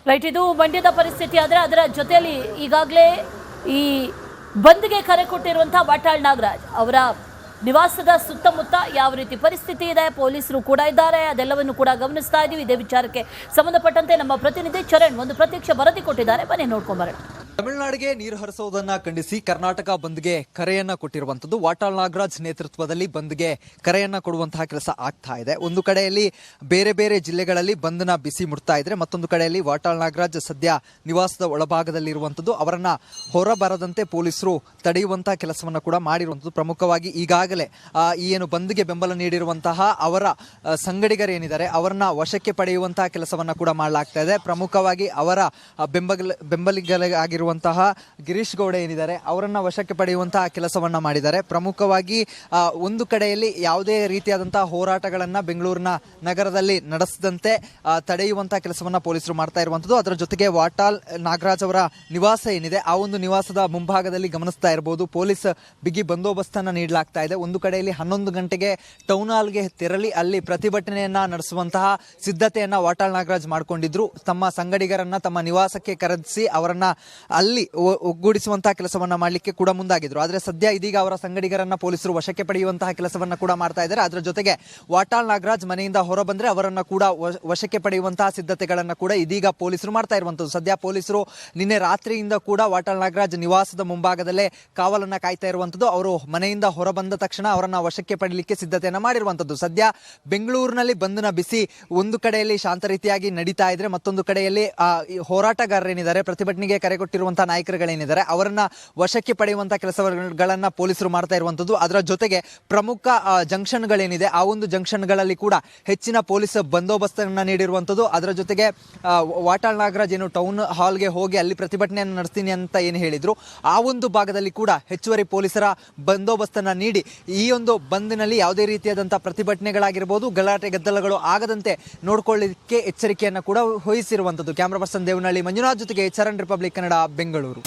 Right, ಇದು ಮಂಡ್ಯದ ಪರಿಸ್ಥಿತಿ. ಆದರೆ ಅದರ ಜೊತೆಯಲ್ಲಿ ಈಗಾಗಲೇ ಈ ಬಂದ್ಗೆ ಕರೆ ಕೊಟ್ಟಿರುವಂತಹ ವಾಟಾಳ್ ನಾಗರಾಜ್ ಅವರ ನಿವಾಸದ ಸುತ್ತಮುತ್ತ ಯಾವ ರೀತಿ ಪರಿಸ್ಥಿತಿ ಇದೆ, ಪೊಲೀಸರು ಕೂಡ ಇದ್ದಾರೆ, ಅದೆಲ್ಲವನ್ನು ಕೂಡ ಗಮನಿಸ್ತಾ ಇದ್ದೀವಿ. ಇದೇ ವಿಚಾರಕ್ಕೆ ಸಂಬಂಧಪಟ್ಟಂತೆ ನಮ್ಮ ಪ್ರತಿನಿಧಿ ಚರಣ್ ಒಂದು ಪ್ರತ್ಯಕ್ಷ ವರದಿ ಕೊಟ್ಟಿದ್ದಾರೆ, ಬನ್ನಿ ನೋಡ್ಕೊಂಬರೋಣ. ತಮಿಳುನಾಡಿಗೆ ನೀರು ಹರಿಸುವುದನ್ನ ಖಂಡಿಸಿ ಕರ್ನಾಟಕ ಬಂದ್ಗೆ ಕರೆಯನ್ನ ಕೊಟ್ಟಿರುವಂತದ್ದು. ವಾಟಾಳ್ ನಾಗರಾಜ್ ನೇತೃತ್ವದಲ್ಲಿ ಬಂದ್ಗೆ ಕರೆಯನ್ನ ಕೊಡುವಂತಹ ಕೆಲಸ ಆಗ್ತಾ ಇದೆ. ಒಂದು ಕಡೆಯಲ್ಲಿ ಬೇರೆ ಬೇರೆ ಜಿಲ್ಲೆಗಳಲ್ಲಿ ಬಂದ್ನ ಬಿಸಿ ಮುಡ್ತಾ ಇದ್ರೆ, ಮತ್ತೊಂದು ಕಡೆಯಲ್ಲಿ ವಾಟಾಳ್ ನಾಗರಾಜ್ ಸದ್ಯ ನಿವಾಸದ ಒಳಭಾಗದಲ್ಲಿ ಇರುವಂತದ್ದು. ಅವರನ್ನ ಹೊರಬರದಂತೆ ಪೊಲೀಸರು ತಡೆಯುವಂತಹ ಕೆಲಸವನ್ನ ಕೂಡ ಮಾಡಿರುವಂತದ್ದು. ಪ್ರಮುಖವಾಗಿ ಈಗಾಗಲೇ ಈ ಏನು ಬಂದ್ಗೆ ಬೆಂಬಲ ನೀಡಿರುವಂತಹ ಅವರ ಸಂಗಡಿಗರೇನಿದ್ದಾರೆ ಅವರನ್ನ ವಶಕ್ಕೆ ಪಡೆಯುವಂತಹ ಕೆಲಸವನ್ನ ಕೂಡ ಮಾಡಲಾಗ್ತಾ ಇದೆ. ಪ್ರಮುಖವಾಗಿ ಅವರ ಬೆಂಬಲಿಗರಾಗಿರುವ ಗಿರೀಶ್ ಗೌಡ ಏನಿದ್ದಾರೆ ಅವರನ್ನ ವಶಕ್ಕೆ ಪಡೆಯುವಂತಹ ಕೆಲಸವನ್ನ ಮಾಡಿದ್ದಾರೆ. ಪ್ರಮುಖವಾಗಿ ಒಂದು ಕಡೆಯಲ್ಲಿ ಯಾವುದೇ ರೀತಿಯಾದಂತಹ ಹೋರಾಟಗಳನ್ನ ಬೆಂಗಳೂರಿನ ನಗರದಲ್ಲಿ ನಡೆಸದಂತೆ ತಡೆಯುವಂತಹ ಕೆಲಸವನ್ನ ಪೊಲೀಸರು ಮಾಡ್ತಾ ಇರುವಂತದ್ದು. ಅದರ ಜೊತೆಗೆ ವಾಟಾಳ್ ನಾಗರಾಜ್ ಅವರ ನಿವಾಸ ಏನಿದೆ ಆ ಒಂದು ನಿವಾಸದ ಮುಂಭಾಗದಲ್ಲಿ ಗಮನಿಸ್ತಾ ಇರಬಹುದು ಪೊಲೀಸ್ ಬಿಗಿ ಬಂದೋಬಸ್ತನ್ನ ನೀಡಲಾಗ್ತಾ ಇದೆ. ಒಂದು ಕಡೆಯಲ್ಲಿ 11 ಗಂಟೆಗೆ ಟೌನ್ ಹಾಲ್ಗೆ ತೆರಳಿ ಅಲ್ಲಿ ಪ್ರತಿಭಟನೆಯನ್ನ ನಡೆಸುವಂತಹ ಸಿದ್ಧತೆಯನ್ನ ವಾಟಾಳ್ ನಾಗರಾಜ್ ಮಾಡಿಕೊಂಡಿದ್ರು. ತಮ್ಮ ಸಂಗಡಿಗರನ್ನ ತಮ್ಮ ನಿವಾಸಕ್ಕೆ ಕರೆಸಿ ಅವರನ್ನ ಅಲ್ಲಿ ಒಗ್ಗೂಡಿಸುವಂತಹ ಕೆಲಸವನ್ನ ಮಾಡಲಿಕ್ಕೆ ಕೂಡ ಮುಂದಾಗಿದ್ರು. ಆದ್ರೆ ಸದ್ಯ ಇದೀಗ ಅವರ ಸಂಗಡಿಗರನ್ನ ಪೊಲೀಸರು ವಶಕ್ಕೆ ಪಡೆಯುವಂತಹ ಕೆಲಸವನ್ನ ಕೂಡ ಮಾಡ್ತಾ ಇದ್ದಾರೆ. ಅದರ ಜೊತೆಗೆ ವಾಟಾಳ್ ನಾಗರಾಜ್ ಮನೆಯಿಂದ ಹೊರ ಬಂದ್ರೆ ಅವರನ್ನ ಕೂಡ ವಶಕ್ಕೆ ಪಡೆಯುವಂತಹ ಸಿದ್ಧತೆಗಳನ್ನ ಕೂಡ ಇದೀಗ ಪೊಲೀಸರು ಮಾಡ್ತಾ ಇರುವಂತದ್ದು. ಸದ್ಯ ಪೊಲೀಸರು ನಿನ್ನೆ ರಾತ್ರಿಯಿಂದ ಕೂಡ ವಾಟಾಳ್ ನಾಗರಾಜ್ ನಿವಾಸದ ಮುಂಭಾಗದಲ್ಲೇ ಕಾವಲನ್ನ ಕಾಯ್ತಾ ಇರುವಂತದ್ದು. ಅವರು ಮನೆಯಿಂದ ಹೊರ ಬಂದ ತಕ್ಷಣ ಅವರನ್ನ ವಶಕ್ಕೆ ಪಡೆಯಲಿಕ್ಕೆ ಸಿದ್ಧತೆಯನ್ನ ಮಾಡಿರುವಂತದ್ದು. ಸದ್ಯ ಬೆಂಗಳೂರಿನಲ್ಲಿ ಬಂದ್ನ ಬಿಸಿ ಒಂದು ಕಡೆಯಲ್ಲಿ ಶಾಂತ ರೀತಿಯಾಗಿ ನಡೀತಾ ಇದ್ರೆ, ಮತ್ತೊಂದು ಕಡೆಯಲ್ಲಿ ಹೋರಾಟಗಾರರೇನಿದ್ದಾರೆ, ಪ್ರತಿಭಟನೆಗೆ ಕರೆ ಕೊಟ್ಟಿರುವಂತಹ ನಾಯಕರುಗಳೇನಿದ್ದಾರೆ ಅವರನ್ನ ವಶಕ್ಕೆ ಪಡೆಯುವಂತಹ ಕೆಲಸಗಳನ್ನ ಪೊಲೀಸರು ಮಾಡ್ತಾ ಇರುವಂತದ್ದು. ಅದರ ಜೊತೆಗೆ ಪ್ರಮುಖ ಜಂಕ್ಷನ್ಗಳೇನಿದೆ ಆ ಒಂದು ಜಂಕ್ಷನ್ಗಳಲ್ಲಿ ಕೂಡ ಹೆಚ್ಚಿನ ಪೊಲೀಸ್ ಬಂದೋಬಸ್ತನ್ನ ನೀಡಿರುವಂತದ್ದು. ಅದರ ಜೊತೆಗೆ ವಾಟಾಳ್ ನಾಗರಾಜ್ ಏನು ಟೌನ್ ಹಾಲ್ಗೆ ಹೋಗಿ ಅಲ್ಲಿ ಪ್ರತಿಭಟನೆಯನ್ನು ನಡೆಸ್ತೀನಿ ಅಂತ ಏನು ಹೇಳಿದ್ರು ಆ ಒಂದು ಭಾಗದಲ್ಲಿ ಕೂಡ ಹೆಚ್ಚುವರಿ ಪೊಲೀಸರ ಬಂದೋಬಸ್ತನ್ನ ನೀಡಿ ಈ ಒಂದು ಬಂದ್ನಲ್ಲಿ ಯಾವುದೇ ರೀತಿಯಾದಂತಹ ಪ್ರತಿಭಟನೆಗಳಾಗಿರ್ಬೋದು, ಗಲಾಟೆ ಗದ್ದಲಗಳು ಆಗದಂತೆ ನೋಡ್ಕೊಳ್ಳಿಕ್ಕೆ ಎಚ್ಚರಿಕೆಯನ್ನ ಕೂಡ ವಹಿಸಿರುವಂತದ್ದು. ಕ್ಯಾಮರಾ ಪರ್ಸನ್ ದೇವನಹಳ್ಳಿ ಮಂಜುನಾಥ್ ಜೊತೆಗೆ ಚರಣ್, ರಿಪಬ್ಲಿಕ್ ಕನ್ನಡ, ಬೆಂಗಳೂರು.